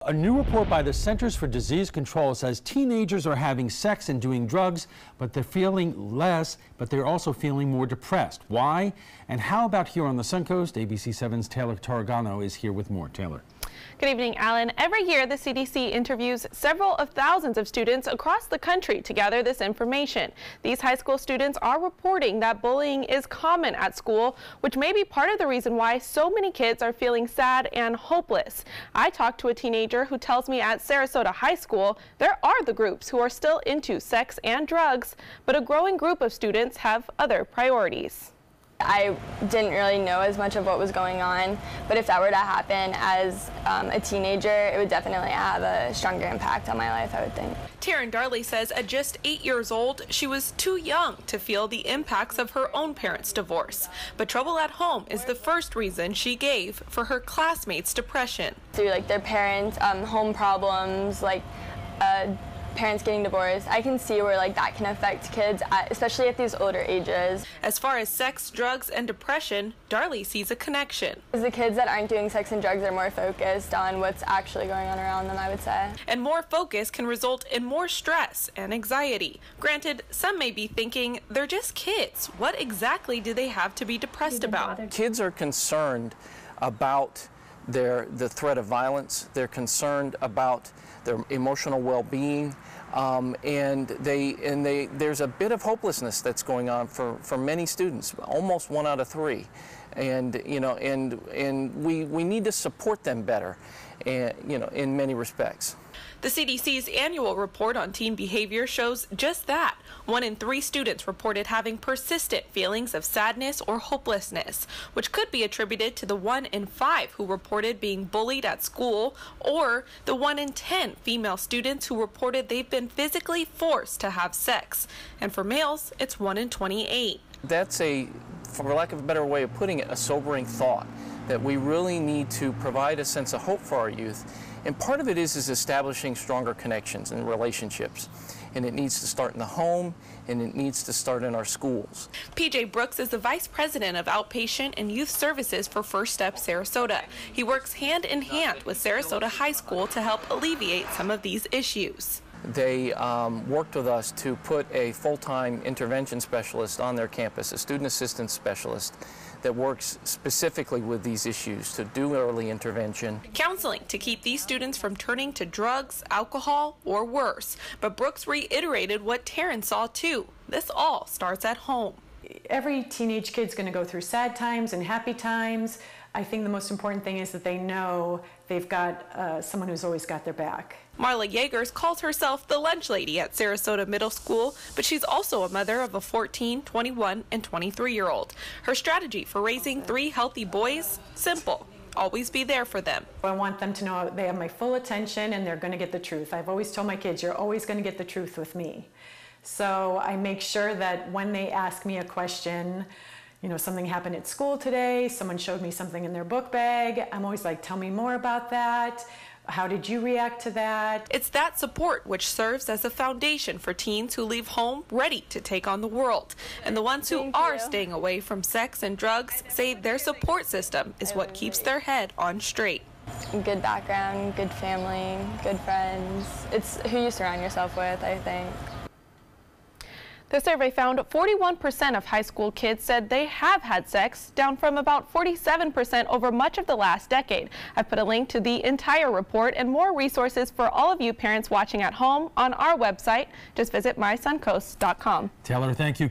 A new report by the Centers for Disease Control says teenagers are having sex and doing drugs, but they're feeling less, but they're also feeling more depressed. Why? And how about here on the Suncoast? ABC 7's Taylor Torregano is here with more. Taylor. Good evening, Alan. Every year, the CDC interviews several of thousands of students across the country to gather this information. These high school students are reporting that bullying is common at school, which may be part of the reason why so many kids are feeling sad and hopeless. I talked to a teenager who tells me at Sarasota High School, there are the groups who are still into sex and drugs, but a growing group of students have other priorities. I didn't really know as much of what was going on, but if that were to happen as a teenager, it would definitely have a stronger impact on my life, I would think. Taryn Darley says at just 8 years old, she was too young to feel the impacts of her own parents' divorce. But trouble at home is the first reason she gave for her classmates' depression. Through their parents, home problems, parents getting divorced, I can see where that can affect kids, especially at these older ages. As far as sex, drugs, and depression, Darley sees a connection. The kids that aren't doing sex and drugs are more focused on what's actually going on around them, I would say. And more focus can result in more stress and anxiety. Granted, some may be thinking they're just kids. What exactly do they have to be depressed about? Kids are concerned about the threat of violence. They're concerned about their emotional well-being, and there's a bit of hopelessness that's going on for many students, almost 1 out of 3, and we need to support them better, in many respects. The CDC's annual report on teen behavior shows just that. 1 in 3 students reported having persistent feelings of sadness or hopelessness, which could be attributed to the 1 in 5 who reported being bullied at school, or the 1 in 10 female students who reported they've been physically forced to have sex. And for males, it's 1 in 28. That's for lack of a better way of putting it, a sobering thought, that we really need to provide a sense of hope for our youth. And part of it is establishing stronger connections and relationships. And it needs to start in the home, and it needs to start in our schools. PJ Brooks is the Vice President of Outpatient and Youth Services for First Step Sarasota. He works hand in hand with Sarasota High School to help alleviate some of these issues. They worked with us to put a full-time intervention specialist on their campus, a student assistance specialist that works specifically with these issues to do early intervention. Counseling to keep these students from turning to drugs, alcohol, or worse. But Brooks reiterated what Taryn saw too. This all starts at home. Every teenage kid's going to go through sad times and happy times. I think the most important thing is that they know they've got someone who's always got their back. Marla Yeagers calls herself the lunch lady at Sarasota Middle School, but she's also a mother of a 14, 21, and 23-year-old. Her strategy for raising 3 healthy boys? Simple. Always be there for them. I want them to know they have my full attention and they're going to get the truth. I've always told my kids, you're always going to get the truth with me. So I make sure that when they ask me a question, something happened at school today, someone showed me something in their book bag, I'm always like, tell me more about that. How did you react to that? It's that support which serves as a foundation for teens who leave home ready to take on the world. And the ones who are staying away from sex and drugs say their support system is what keeps their head on straight. Good background, good family, good friends. It's who you surround yourself with, I think. The survey found 41% of high school kids said they have had sex, down from about 47% over much of the last decade. I've put a link to the entire report and more resources for all of you parents watching at home on our website. Just visit mysuncoast.com. Taylor, thank you.